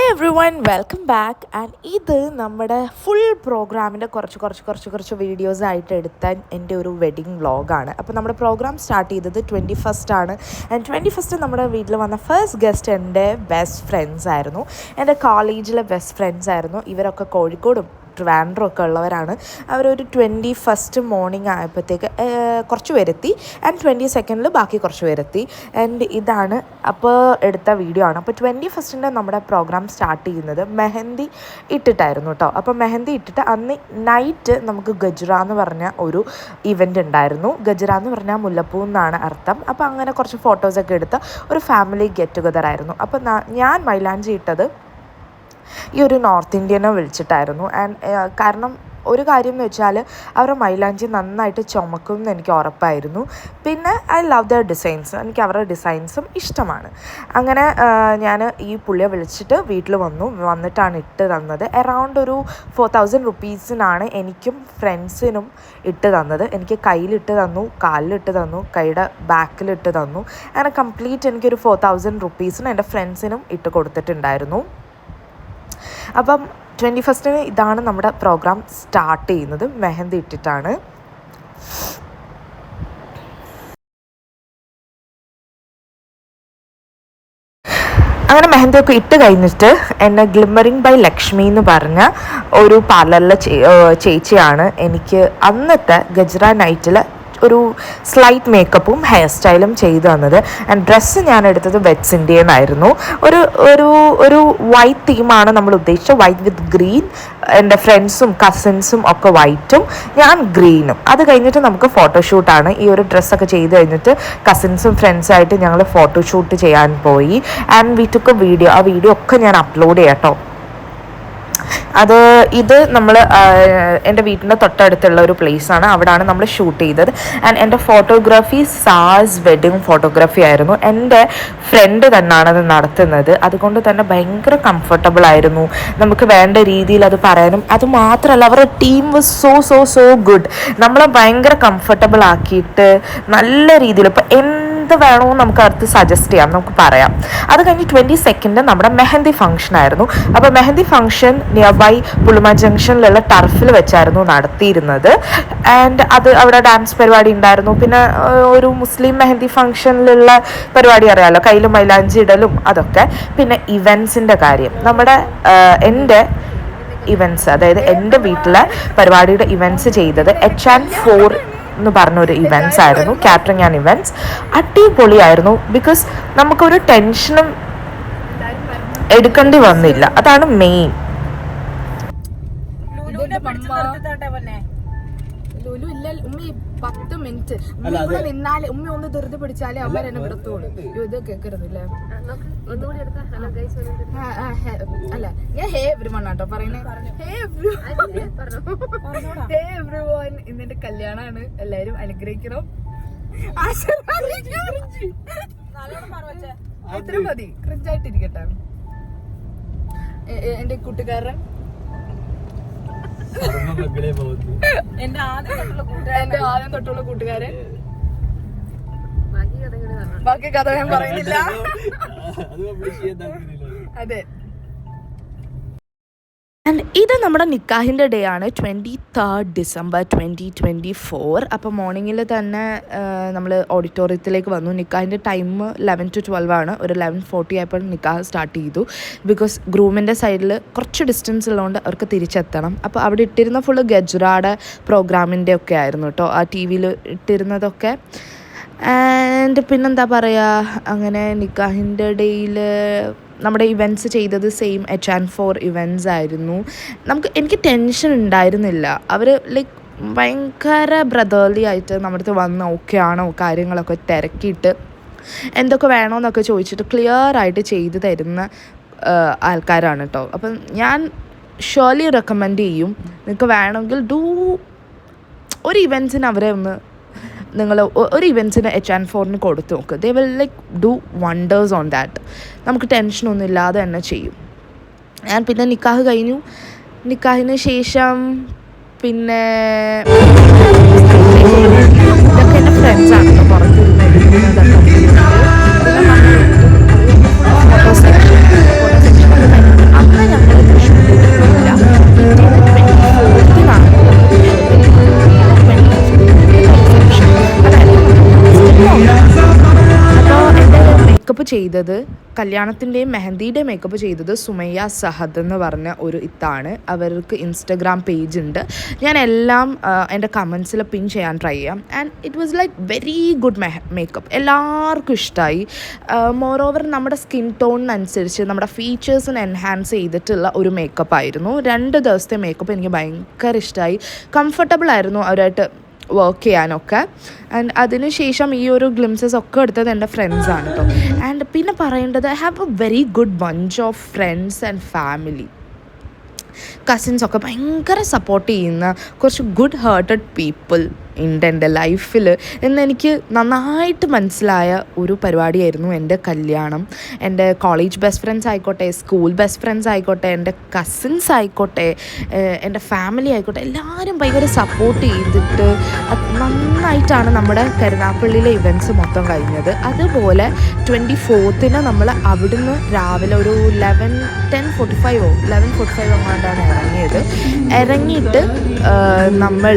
Every one welcome back. And ഇത് നമ്മുടെ full പ്രോഗ്രാമിൻ്റെ കുറച്ച് വീഡിയോസ് ആയിട്ട് എടുത്ത എൻ്റെ ഒരു വെഡിങ് വ്ളോഗാണ്. അപ്പോൾ നമ്മുടെ പ്രോഗ്രാം സ്റ്റാർട്ട് ചെയ്തത് 21st ആണ്. ആൻഡ് 21st നമ്മുടെ വീട്ടിൽ വന്ന ഫസ്റ്റ് ഗസ്റ്റ് എൻ്റെ ബെസ്റ്റ് ഫ്രണ്ട്സ് ആയിരുന്നു. എൻ്റെ കോളേജിലെ ബെസ്റ്റ് ഫ്രണ്ട്സ് ആയിരുന്നു. ഇവരൊക്കെ കോഴിക്കോടും ട്രിവാൻഡ്രം ഒക്കെ ഉള്ളവരാണ്. അവരൊരു 21st മോർണിംഗ് ആയപ്പോഴത്തേക്ക് കുറച്ച് പേരെത്തി. ആൻഡ് 22nd ബാക്കി കുറച്ച് പേരെത്തി. ആൻഡ് ഇതാണ് അപ്പോൾ എടുത്ത വീഡിയോ ആണ്. അപ്പോൾ 21st നമ്മുടെ പ്രോഗ്രാം സ്റ്റാർട്ട് ചെയ്യുന്നത് മെഹന്തി ഇട്ടിട്ടായിരുന്നു കേട്ടോ. അപ്പോൾ മെഹന്തി ഇട്ടിട്ട് അന്ന് നൈറ്റ് നമുക്ക് ഗജ്റ എന്ന് പറഞ്ഞ ഒരു ഇവൻ്റ് ഉണ്ടായിരുന്നു. ഗജ്റ എന്ന് പറഞ്ഞാൽ മുല്ലപ്പൂ എന്നാണ് അർത്ഥം. അപ്പോൾ അങ്ങനെ കുറച്ച് ഫോട്ടോസൊക്കെ എടുത്ത് ഒരു ഫാമിലി ഗെറ്റ് ടുഗദർ ആയിരുന്നു. അപ്പോൾ ഞാൻ മൈലാഞ്ചി ഇട്ടത് ഈ ഒരു നോർത്ത് ഇന്ത്യനെ വിളിച്ചിട്ടായിരുന്നു. ആൻഡ് കാരണം ഒരു കാര്യം എന്ന് വെച്ചാൽ അവരുടെ മൈലാഞ്ചി നന്നായിട്ട് ചുമക്കും എന്ന് എനിക്ക് ഉറപ്പായിരുന്നു. പിന്നെ ഐ ലവ് ദ ഡിസൈൻസ്, എനിക്ക് അവരുടെ ഡിസൈൻസും ഇഷ്ടമാണ്. അങ്ങനെ ഞാൻ ഈ പുള്ളിയെ വിളിച്ചിട്ട് വീട്ടിൽ വന്നിട്ടാണ് ഇട്ട് തന്നത്. അറൗണ്ട് ഒരു 4000 റുപ്പീസിനാണ് എനിക്കും ഫ്രണ്ട്സിനും ഇട്ട് തന്നത്. എനിക്ക് കയ്യിലിട്ട് തന്നു, കാലിലിട്ട് തന്നു, കൈയുടെ ബാക്കിലിട്ട് തന്നു. അങ്ങനെ കംപ്ലീറ്റ് എനിക്കൊരു 4000 റുപ്പീസിന് എൻ്റെ ഫ്രണ്ട്സിനും ഇട്ട് കൊടുത്തിട്ടുണ്ടായിരുന്നു. അപ്പം 21st ഇതാണ് നമ്മുടെ പ്രോഗ്രാം സ്റ്റാർട്ട് ചെയ്യുന്നത്. മെഹന്തി ഇട്ടിട്ടാണ്. അങ്ങനെ മെഹന്തിയൊക്കെ ഇട്ട് കഴിഞ്ഞിട്ട് എന്നെ ഗ്ലിമ്മറിങ് ബൈ ലക്ഷ്മി എന്ന് പറഞ്ഞ ഒരു പാർലറിലെ ചേച്ചിയാണ് എനിക്ക് അന്നത്തെ ഗജ്റ നൈറ്റിൽ ഒരു സ്ലൈറ്റ് മേക്കപ്പും ഹെയർ സ്റ്റൈലും ചെയ്തു തന്നത്. ആൻഡ് ഡ്രസ്സ് ഞാൻ എടുത്തത് വെറ്റ്സ് ഇന്ത്യന്നായിരുന്നു. ഒരു വൈറ്റ് തീമാണ് നമ്മൾ ഉദ്ദേശിച്ചത്. വൈറ്റ് വിത്ത് ഗ്രീൻ. എൻ്റെ ഫ്രണ്ട്സും കസിൻസും ഒക്കെ വൈറ്റും, ഞാൻ ഗ്രീനും. അത് കഴിഞ്ഞിട്ട് നമുക്ക് ഫോട്ടോഷൂട്ടാണ്. ഈ ഒരു ഡ്രസ്സൊക്കെ ചെയ്ത് കഴിഞ്ഞിട്ട് കസിൻസും ഫ്രണ്ട്സായിട്ട് ഞങ്ങൾ ഫോട്ടോഷൂട്ട് ചെയ്യാൻ പോയി. And we took video. ആ വീഡിയോ ഒക്കെ ഞാൻ അപ്ലോഡ് ചെയ്യാം കേട്ടോ. ഇത് നമ്മൾ എൻ്റെ വീട്ടിൻ്റെ തൊട്ടടുത്തുള്ള ഒരു പ്ലേസാണ്. അവിടെയാണ് നമ്മൾ ഷൂട്ട് ചെയ്തത്. ആൻഡ് എൻ്റെ ഫോട്ടോഗ്രാഫി സാസ് വെഡിങ് ഫോട്ടോഗ്രാഫി ആയിരുന്നു. എൻ്റെ ഫ്രണ്ട് തന്നെയാണ് അത് നടത്തുന്നത്. അതുകൊണ്ട് തന്നെ ഭയങ്കര കംഫർട്ടബിൾ ആയിരുന്നു. നമുക്ക് വേണ്ട രീതിയിൽ അത് പറയാനും, അതുമാത്രമല്ല അവരുടെ ടീം വാസ് സോ ഗുഡ്. നമ്മളെ ഭയങ്കര കംഫർട്ടബിൾ ആക്കിയിട്ട് നല്ല രീതിയിൽ ഇപ്പോൾ എന്ത് വേണമെന്ന് നമുക്ക് അടുത്ത് സജസ്റ്റ് ചെയ്യാം, നമുക്ക് പറയാം. അത് കഴിഞ്ഞ് 22nd നമ്മുടെ മെഹന്തി ഫംഗ്ഷൻ ആയിരുന്നു. അപ്പോൾ മെഹന്തി ഫംഗ്ഷൻ നിയർ ബൈ പുളിമ ജംഗ്ഷനിലുള്ള ടർഫിൽ വെച്ചായിരുന്നു നടത്തിയിരുന്നത്. ആൻഡ് അവിടെ ഡാൻസ് പരിപാടി ഉണ്ടായിരുന്നു. പിന്നെ ഒരു മുസ്ലിം മെഹന്തി ഫംഗ്ഷനിലുള്ള പരിപാടി അറിയാമല്ലോ, കയ്യിൽ മൈലാഞ്ചി ഇടലും അതൊക്കെ. പിന്നെ ഇവൻസിൻ്റെ കാര്യം, എൻ്റെ ഇവൻറ്റ്സ്, അതായത് എൻ്റെ വീട്ടിലെ പരിപാടിയുടെ ഇവൻറ്റ്സ് ചെയ്തത് H&4 എന്ന് പറഞ്ഞൊരു ഇവൻറ്റ്സ് ആയിരുന്നു. കാറ്ററിംഗ് ആൻഡ് ഇവൻറ്റ്സ് അടിപൊളിയായിരുന്നു. ബിക്കോസ് നമുക്കൊരു ടെൻഷനും എടുക്കേണ്ടി വന്നില്ല. അതാണ് മെയിൻ. ലുലു ഇല്ല ഉമ്മി 10 മിനിറ്റ് ഇവിടെ നിന്നാല് ഉമ്മ ഒന്ന് ധൃതി പിടിച്ചാലേ അവർ എന്നെ വിടത്തോളൂ. ഇത് കേൾക്കരുന്നില്ലേ? അല്ല, ഞാൻ ഹേ എവ്രി വൺ ആട്ടോ പറയുന്നേ. ഹേ എവ്രി വൺ, ഇന്നെന്റെ കല്യാണമാണ്. എല്ലാരും അനുഗ്രഹിക്കണം, ഇത്ര മതി. ക്രിഞ്ചായിട്ടിരിക്കട്ടെ. എന്റെ കൂട്ടുകാരൻ, എന്റെ ആദ്യം തൊട്ടുള്ള കൂട്ടുകാരൻ. ബാക്കി കഥ ഞാൻ പറയുന്നില്ല. അതെ. ആൻഡ് ഇത് നമ്മുടെ നിക്കാഹിൻ്റെ ഡേ ആണ്, 23rd December 2024. അപ്പോൾ മോർണിംഗിൽ തന്നെ നമ്മൾ ഓഡിറ്റോറിയത്തിലേക്ക് വന്നു. നിക്കാഹിൻ്റെ ടൈം 11 to 12 ആണ്. ഒരു 11:40 ആയപ്പോൾ നിക്കാഹ് സ്റ്റാർട്ട് ചെയ്തു. ബിക്കോസ് ഗ്രൂമിൻ്റെ സൈഡിൽ കുറച്ച് ഡിസ്റ്റൻസ് ഉള്ളതുകൊണ്ട് അവർക്ക് തിരിച്ചെത്തണം. അപ്പോൾ അവിടെ ഇട്ടിരുന്ന ഫുള്ള് ഗജ്റയുടെ പ്രോഗ്രാമിൻ്റെ ഒക്കെ ആയിരുന്നു കേട്ടോ, ആ ടി വിയിൽ ഇട്ടിരുന്നതൊക്കെ. ആൻഡ് പിന്നെന്താ പറയുക, അങ്ങനെ നിക്കാഹിൻ്റെ ഡേയിൽ നമ്മുടെ ഇവൻറ്റ്സ് ചെയ്തത് സെയിം H&4 ഇവൻറ്റ്സ് ആയിരുന്നു. എനിക്ക് ടെൻഷൻ ഉണ്ടായിരുന്നില്ല. അവർ ലൈക്ക് ഭയങ്കര ബ്രദർലി ആയിട്ട് നമ്മുടെ അടുത്ത് വന്ന് ഓക്കെ ആണോ കാര്യങ്ങളൊക്കെ തിരക്കിയിട്ട് എന്തൊക്കെ വേണമെന്നൊക്കെ ചോദിച്ചിട്ട് ക്ലിയർ ആയിട്ട് ചെയ്ത് തരുന്ന ആൾക്കാരാണ് കേട്ടോ. അപ്പം ഞാൻ ഷുവർലി റെക്കമെൻഡ് ചെയ്യും, നിങ്ങൾക്ക് വേണമെങ്കിൽ ഒരു ഇവൻറ്റ്സിന് അവരെ ഒന്ന് നിങ്ങൾ ഒരു ഇവൻറ്റ്സിന് H&4 കൊടുത്ത് നോക്ക്. They will like do wonders on that. നമുക്ക് ടെൻഷനൊന്നും ഇല്ലാതെ തന്നെ ചെയ്യും. ഞാൻ പിന്നെ നിക്കാഹ് കഴിഞ്ഞു. നിക്കാഹിന് ശേഷം പിന്നെ ഇതൊക്കെ എൻ്റെ ഫ്രണ്ട്സാണ് കേട്ടോ പുറത്തിരുന്നതൊക്കെ. ഫോട്ടോ സെക്ഷൻ ചെയ്തത്, കല്യാണത്തിൻ്റെയും മെഹന്തിയുടെയും മേക്കപ്പ് ചെയ്തത് സുമയ്യ സഹദ് എന്ന് പറഞ്ഞ ഒരു ഇത്താണ്. അവർക്ക് ഇൻസ്റ്റഗ്രാം പേജ് ഉണ്ട്. ഞാൻ എല്ലാം എൻ്റെ കമൻസിൽ പിൻ ചെയ്യാൻ ട്രൈ ചെയ്യാം. And it was like very good makeup. എല്ലാവർക്കും ഇഷ്ടമായി. മോറോവർ നമ്മുടെ സ്കിൻ ടോണിനനുസരിച്ച് നമ്മുടെ ഫീച്ചേഴ്സിന് എൻഹാൻസ് ചെയ്തിട്ടുള്ള ഒരു മേക്കപ്പ് ആയിരുന്നു. 2 ദിവസത്തെ മേക്കപ്പ് എനിക്ക് ഭയങ്കര ഇഷ്ടമായി. കംഫർട്ടബിൾ ആയിരുന്നു അവരായിട്ട് വർക്ക് ചെയ്യാനൊക്കെ. ആൻഡ് അതിനുശേഷം ഈ ഒരു ഗ്ലിംസസ് ഒക്കെ എടുത്തത് എൻ്റെ ഫ്രണ്ട്സാണ് കേട്ടോ. ആൻഡ് പിന്നെ പറയേണ്ടത്, I have a very good bunch of friends and family. കസിൻസൊക്കെ ഭയങ്കര സപ്പോർട്ട് ചെയ്യുന്ന കുറച്ച് ഗുഡ് ഹേർട്ടഡ് പീപ്പിൾ ഉണ്ട് എൻ്റെ ലൈഫിൽ എന്നെനിക്ക് നന്നായിട്ട് മനസ്സിലായ ഒരു പരിപാടിയായിരുന്നു എൻ്റെ കല്യാണം. എൻ്റെ കോളേജ് ബെസ്റ്റ് ഫ്രണ്ട്സ് ആയിക്കോട്ടെ, സ്കൂൾ ബെസ്റ്റ് ഫ്രണ്ട്സ് ആയിക്കോട്ടെ, എൻ്റെ കസിൻസ് ആയിക്കോട്ടെ, എൻ്റെ ഫാമിലി ആയിക്കോട്ടെ, എല്ലാവരും ഭയങ്കര സപ്പോർട്ട് ചെയ്തിട്ട് നന്നായിട്ടാണ് നമ്മുടെ കരുനാഗപ്പള്ളിയിലെ ഇവൻറ്റ്സ് മൊത്തം കഴിഞ്ഞത്. അതുപോലെ 24th നമ്മൾ അവിടുന്ന് രാവിലെ ഒരു 11:45 എങ്ങാണ്ടാണ് ഇറങ്ങിയിട്ട് നമ്മൾ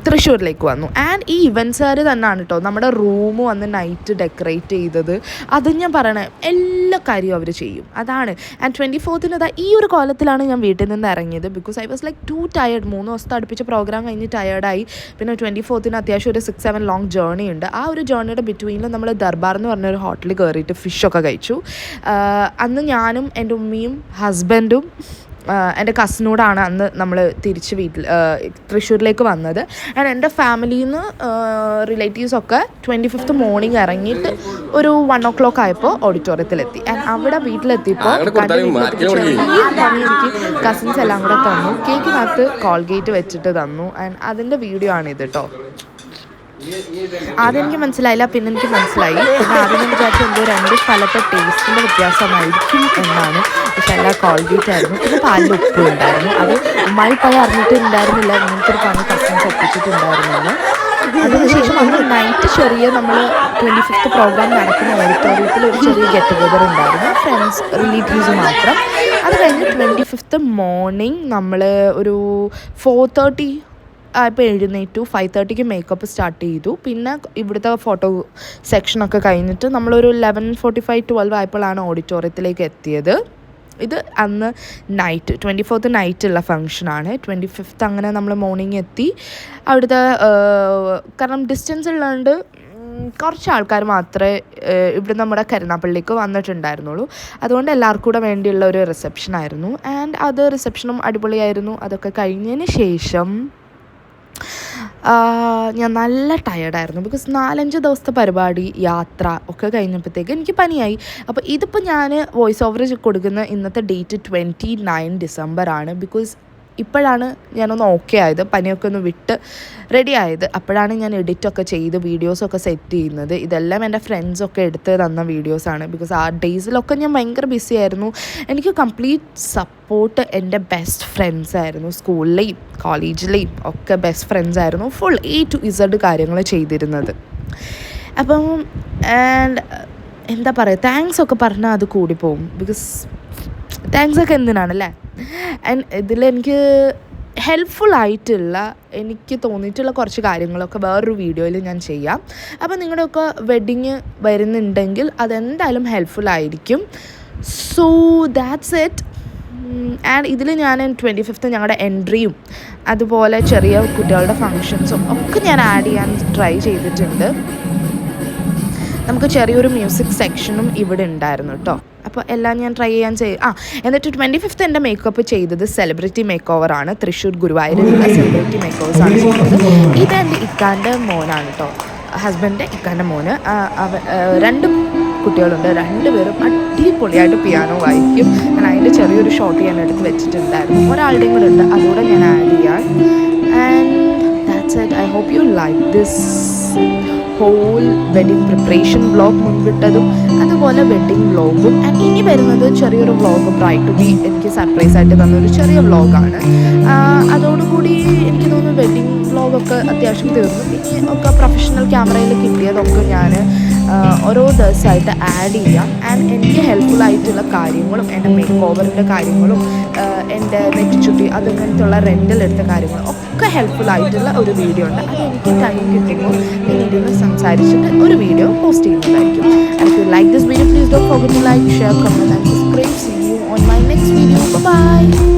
തൃശ്ശൂരിലേക്ക് വന്നു. ആൻഡ് ഈ ഇവൻറ്റ്സുകാർ തന്നെയാണ് കേട്ടോ നമ്മുടെ റൂം വന്ന് നൈറ്റ് ഡെക്കറേറ്റ് ചെയ്തത്. അത് ഞാൻ പറയണേ, എല്ലാ കാര്യവും അവർ ചെയ്യും. അതാണ്. ആൻഡ് 24th ഈ ഒരു കോലത്തിലാണ് ഞാൻ വീട്ടിൽ നിന്ന് ഇറങ്ങിയത്. Because I was like to tired. 3 ദിവസത്തെ അടുപ്പിച്ച് പ്രോഗ്രാം കഴിഞ്ഞ് ടയേർഡായി. പിന്നെ 24th അത്യാവശ്യം ഒരു 6-7 ലോങ് ജേർണി ഉണ്ട്. ആ ഒരു ജേർണിയുടെ ബിറ്റ്വീനിൽ നമ്മൾ ദർബാർ എന്ന് പറഞ്ഞൊരു ഹോട്ടലിൽ കയറിയിട്ട് ഫിഷൊക്കെ കഴിച്ചു. അന്ന് ഞാനും എൻ്റെ ഉമ്മയും ഹസ്ബൻഡും എൻ്റെ കസിനോടാണ് അന്ന് നമ്മൾ തിരിച്ച് തൃശ്ശൂരിലേക്ക് വന്നത്. ആൻഡ് എൻ്റെ ഫാമിലിയിൽ നിന്ന് റിലേറ്റീവ്സൊക്കെ 25th മോർണിംഗ് ഇറങ്ങിയിട്ട് ഒരു 1 o'clock ആയപ്പോൾ ഓഡിറ്റോറിയത്തിലെത്തി. ആൻഡ് അവിടെ വീട്ടിലെത്തിയപ്പോൾ എനിക്ക് കസിൻസ് എല്ലാം കൂടെ തന്നു. കേക്കിനകത്ത് കോൾഗേറ്റ് വെച്ചിട്ട് തന്നു. ആൻഡ് അതിൻ്റെ വീഡിയോ ആണിത് കേട്ടോ. ആദ്യം എനിക്ക് മനസ്സിലായില്ല, പിന്നെ എനിക്ക് മനസ്സിലായി. പിന്നെ ആദ്യം ഞാൻ വിചാരിച്ചു എന്തോ 2 സ്ഥലത്തെ ടേസ്റ്റിൻ്റെ വ്യത്യാസമായിരിക്കും എന്നാണ്. പക്ഷെ എല്ലാം കോൾഗേറ്റ് ആയിരുന്നു. പിന്നെ പാലിൽ ഉപ്പും ഉണ്ടായിരുന്നു. അത് ഉമ്മായി പോയി അറിഞ്ഞിട്ടുണ്ടായിരുന്നില്ല. ഇങ്ങനത്തെ ഒരു പണി കസിൻസ് ഒപ്പിച്ചിട്ടുണ്ടായിരുന്നില്ല. അതിനുശേഷം അന്ന് നൈറ്റ് നമ്മൾ 25th പ്രോഗ്രാം നടക്കുന്ന ഓഡിറ്റോറിയത്തിൽ ഒരു ചെറിയ ഗെറ്റ് ടുഗദർ ഉണ്ടായിരുന്നു, ഫ്രണ്ട്സ് റിലേറ്റീവ്സ് മാത്രം. അത് കഴിഞ്ഞ് 25th മോർണിംഗ് നമ്മൾ ഒരു 4:30 ഇപ്പോൾ എഴുന്നേറ്റു. 5:30 മേക്കപ്പ് സ്റ്റാർട്ട് ചെയ്തു. പിന്നെ ഇവിടുത്തെ ഫോട്ടോ സെക്ഷനൊക്കെ കഴിഞ്ഞിട്ട് നമ്മളൊരു 11:45-12 ആയപ്പോഴാണ് ഓഡിറ്റോറിയത്തിലേക്ക് എത്തിയത്. ഇത് അന്ന് നൈറ്റ് 24th നൈറ്റുള്ള ഫങ്ഷനാണ്. 25th അങ്ങനെ നമ്മൾ മോർണിംഗ് എത്തി. അവിടുത്തെ കാരണം ഡിസ്റ്റൻസ് ഉള്ളതുകൊണ്ട് കുറച്ച് ആൾക്കാർ മാത്രമേ ഇവിടെ നമ്മുടെ കരുനാഗപ്പള്ളിക്ക് വന്നിട്ടുണ്ടായിരുന്നുള്ളൂ. അതുകൊണ്ട് എല്ലാവർക്കും കൂടെ വേണ്ടിയുള്ള ഒരു റിസപ്ഷനായിരുന്നു. ആൻഡ് അത് റിസപ്ഷനും അടിപൊളിയായിരുന്നു. അതൊക്കെ കഴിഞ്ഞതിന് ശേഷം ഞാൻ നല്ല ടയേർഡായിരുന്നു. ബിക്കോസ് 4-5 ദിവസത്തെ പരിപാടി, യാത്ര ഒക്കെ കഴിഞ്ഞപ്പോഴത്തേക്ക് എനിക്ക് പനിയായി. അപ്പോൾ ഇതിപ്പോൾ ഞാൻ വോയിസ് ഓവർ കൊടുക്കുന്ന ഇന്നത്തെ ഡേറ്റ് 29 December ആണ്. ബിക്കോസ് ഇപ്പോഴാണ് ഞാനൊന്ന് ഓക്കെ ആയത്, പനിയൊക്കെ ഒന്ന് വിട്ട് റെഡി ആയത്. അപ്പോഴാണ് ഞാൻ എഡിറ്റൊക്കെ ചെയ്ത് വീഡിയോസൊക്കെ സെറ്റ് ചെയ്യുന്നത്. ഇതെല്ലാം എൻ്റെ ഫ്രണ്ട്സൊക്കെ എടുത്ത് തന്ന വീഡിയോസാണ്. ബിക്കോസ് ആ ഡേയ്സിലൊക്കെ ഞാൻ ഭയങ്കര ബിസി ആയിരുന്നു. എനിക്ക് കംപ്ലീറ്റ് സപ്പോർട്ട് എൻ്റെ ബെസ്റ്റ് ഫ്രണ്ട്സായിരുന്നു. സ്കൂളിലെയും കോളേജിലെയും ഒക്കെ ബെസ്റ്റ് ഫ്രണ്ട്സായിരുന്നു. ഫുൾ A to Z കാര്യങ്ങൾ ചെയ്തിരുന്നത്. അപ്പം ആൻഡ് എന്താ പറയുക, താങ്ക്സ് ഒക്കെ പറഞ്ഞാൽ അത് കൂടിപ്പോവും. ബിക്കോസ് താങ്ക്സൊക്കെ എന്തിനാണല്ലേ. ആൻഡ് ഇതിലെനിക്ക് ഹെൽപ്ഫുള്ളായിട്ടുള്ള, എനിക്ക് തോന്നിയിട്ടുള്ള കുറച്ച് കാര്യങ്ങളൊക്കെ വേറൊരു വീഡിയോയിൽ ഞാൻ ചെയ്യാം. അപ്പോൾ നിങ്ങളുടെയൊക്കെ വെഡ്ഡിങ് വരുന്നുണ്ടെങ്കിൽ അതെന്തായാലും ഹെൽപ്ഫുള്ളായിരിക്കും. So that's it. ആൻഡ് ഇതിൽ ഞാൻ 25th ഞങ്ങളുടെ എൻട്രിയും അതുപോലെ ചെറിയ കുട്ടികളുടെ ഫങ്ഷൻസും ഒക്കെ ഞാൻ ആഡ് ചെയ്യാൻ ട്രൈ ചെയ്തിട്ടുണ്ട്. നമുക്ക് ചെറിയൊരു മ്യൂസിക് സെക്ഷനും ഇവിടെ ഉണ്ടായിരുന്നു കേട്ടോ. അപ്പോൾ എല്ലാം ഞാൻ ട്രൈ ചെയ്യാൻ എന്നിട്ട് 25th എൻ്റെ മേക്കപ്പ് ചെയ്തത് സെലിബ്രിറ്റി മേക്ക് ഓവറാണ്. തൃശ്ശൂർ ഗുരുവായൂരിലുള്ള സെലിബ്രിറ്റി മേക്ക് ഓവേഴ്സാണ് ചെയ്തത്. ഇതെൻ്റെ ഇക്കാൻ്റെ മോനാണ് കേട്ടോ, ഹസ്ബൻഡിൻ്റെ ഇക്കാൻ്റെ മോന്. 2 കുട്ടികളുണ്ട്. 2 പേരും അടിപൊളിയായിട്ട് പിയാനോ വായിക്കും. ഞാൻ അതിൻ്റെ ചെറിയൊരു ഷോട്ട് ഞാൻ എടുത്ത് വെച്ചിട്ടുണ്ടായിരുന്നു. ഒരാളുടെയും കൂടെ ഉണ്ട്, അതുകൂടെ ഞാൻ ആഡ് ചെയ്യാൻ. And that's it. I hope you like this whole wedding preparation vlog, മുൻപിട്ടതും അതുപോലെ വെഡിങ് വ്ളോഗും. ആൻഡ് ഇനി വരുന്നത് ചെറിയൊരു വ്ളോഗ്, ബ്രൈഡ് ടു ബി എനിക്ക് സർപ്രൈസ് ആയിട്ട് തന്നൊരു ചെറിയ വ്ളോഗാണ്. അതോടുകൂടി എനിക്ക് തോന്നുന്നു വെഡിങ് വ്ളോഗൊക്കെ അത്യാവശ്യം തീർന്നു. ഇനി ഒക്കെ പ്രൊഫഷണൽ ക്യാമറയിൽ കിട്ടിയതൊക്കെ ഞാൻ ഓരോ ദിവസമായിട്ട് ആഡ് ചെയ്യാം. ആൻഡ് എനിക്ക് ഹെൽപ്ഫുൾ ആയിട്ടുള്ള കാര്യങ്ങളും എൻ്റെ മേക്ക് ഓവറിൻ്റെ കാര്യങ്ങളും എൻ്റെ നെറ്റിച്ചുട്ടി അതങ്ങനത്തുള്ള റെൻ്റലെടുത്ത കാര്യങ്ങളും ഒക്കെ ഹെൽപ്ഫുൾ ആയിട്ടുള്ള ഒരു വീഡിയോ ഉണ്ട്. അത് എനിക്ക് ടൈം കിട്ടുമ്പോൾ ഞാൻ ഇരുന്ന് സംസാരിച്ചിട്ട് ഒരു വീഡിയോ പോസ്റ്റ് ചെയ്യുന്നതായിരിക്കും. And if you like this video, please don't forget to like, share, comment and subscribe. See you on my next video. Bye bye.